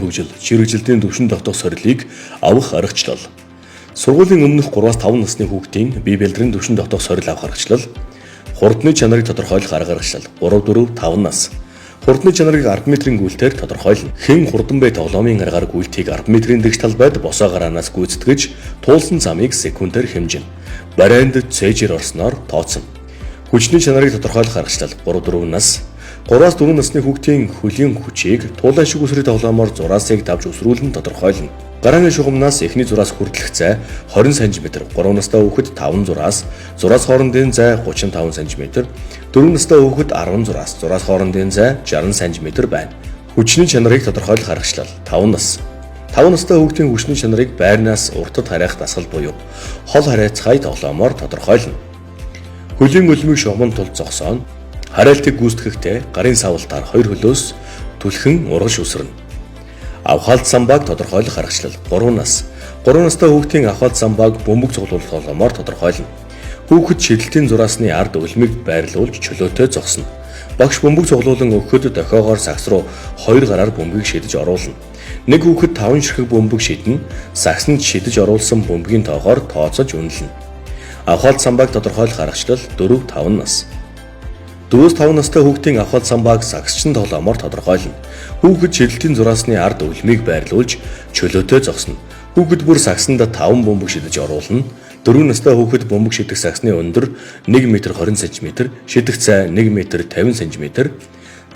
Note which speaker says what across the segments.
Speaker 1: хөгжил, чирэгжилтийн төвшин тогтоох сорилыг авах аргачлал. Сургуулийн өмнөх 3-5 насны хүүхдийн бие бэлдрийн төвшин тогтоох сорил авах аргачлал. Хурдны чанарыг тодорхойлох арга аргачлал 3-4-5 нас. Хурдны чанарыг 10 метрийн гүйлтээр тодорхойлно. Хэн хурдан бай тоглоомын аргаар гүйлтийг 10 метрийн дэгч талбайд босоо гараанаас гүйцэтгэж туулсан замыг секундээр хэмжинэ. Барайнд цээжээр орсноор тооцно. Хүчний чанарыг тодорхойлох аргачлал 3-4 нас. 3-4 насны хүүхдийн хөлийн хүчийг туулайн шиг үсрийн тоглоомоор зураасыг давж өсрүүлэн тодорхойлно. Гарааны шугамнаас эхний зураас хүртэлх зай 20 см, 3 настай хүүхэд 5 зураас, зураас хоорондын зай 35 см, 4 настай хүүхэд 10 зураас, зураас хоорондын зай 60 см байна. Хүчний чанарыг тодорхойлох аргачлал 5 нас. 5 настай хүүхдийн хүчний чанарыг байрнаас уртад харайх дасгал буюу хол харайцгай тоглоомоор тодорхойлно. Хөлийн өлмийг шугамд тул зогсооно. Харайлтыг гүйцэтгэхдээ гарын савлтаар 2 хөлөөс түлхэн ургаш үсэрнэ. Авхалт самбааг тодорхойлох аргачлал 3 нас. 3 настай хүүхдийн авхалт самбааг бөмбөг цуглуулах тоглоомоор тодорхойлно. Хүүхэд шидэлтийн зураасны ард өлмийг байрлуулж чөлөөтэй зогсно. Багш бөмбөг цуглуулан өгөхөд дохиогоор сагс руу 2 гараар бөмбөгийг шидэж оруулна. Нэг хүүхэд 5 ширхэг бөмбөг шиднэ. Сагсанд шидэж оруулсан бөмбөгийн тоогоор тооцож үнэлнэ. Авхалт самбааг тодорхойлох аргачлал 4-5 нас. 4-5 настай хүүхдийн авхалт самбааг сагсчин тоглоомоор тодорхойлно. Хүүхэд шидэлтийн зураасны ард өлмийг байрлуулж чөлөөтэй зогсно. Хүүхэд бүр сагсанд 5 бөмбөг шидэж оруулна. 4 настай хүүхэд бөмбөг шидэх сагсны өндөр 1 м 20 см, шидэх цай 1 м 50 см.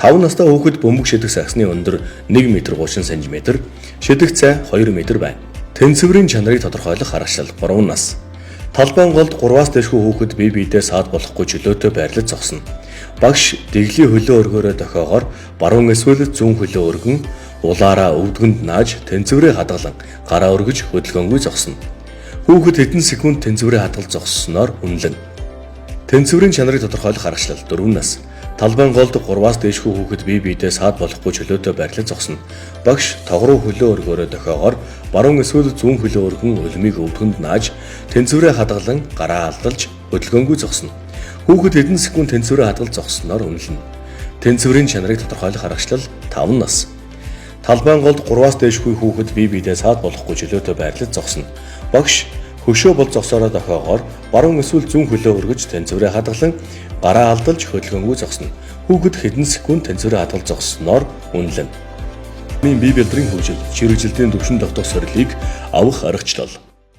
Speaker 1: 5 настай хүүхэд бөмбөг шидэх сагсны өндөр 1 м 30 см, шидэх цай 2 м байна. Тэнцвэрийн чанарыг тодорхойлох аргачлал 3 нас. Талбайн голд 3-аас дээшгүй хүүхэд бие биедээ саад болохгүй чөлөөтэй байрлаж зогсно. Багш дэглийн хөлөө өргөөрөө дохиогоор баруун эсвэл зүүн хөлөө өргөн улаараа өвдгөнд нааж тэнцвэрээ хадгалан гараа өргөж хөдөлгөөнгүй зогсно. Хүүхэд хэдэн секунд тэнцвэрээ хадгалж зогссоноор үнэлнэ. Тэнцвэрийн чанарыг тодорхойлох аргачлал 4 нас. Талбайн голд 3-аас дээшгүй хүүхэд бие биедээ саад болохгүй чөлөөтэй байрлаж зогсно. Багш тогруу хөлөө өргөөрөө дохиогоор баруун эсвэл зүүн хөлөө өргөн өлмийг өвдгөнд нааж тэнцвэрээ хадгалан гараа алдалж хөдөлгөөнгүй зогсно. Хүүхэд хэдэн секунд тэнцвэрээ хадгалж зогссоноор үнэлнэ. Тэнцвэрийн чанарыг тодорхойлох аргачлал 5 нас. Талбайн голд 3-аас дээшгүй хүүхэд бие биедээ саад болохгүй чөлөөтэй байрлаж зогсно. Багш хөшөө бол зогсоороо дохиогоор баруун эсвэл зүүн хөлөө өргөж тэнцвэрээ хадгалан гараа алдалж хөдөлгөөнгүй зогсно. Хүүхэд хэдэн секунд тэнцвэрээ хадгалж зогссоноор үнэлнэ. Бие бэлдрийн хөгжил, чирэгжилтийн төвшин тогтоох сорилыг авах аргачлал.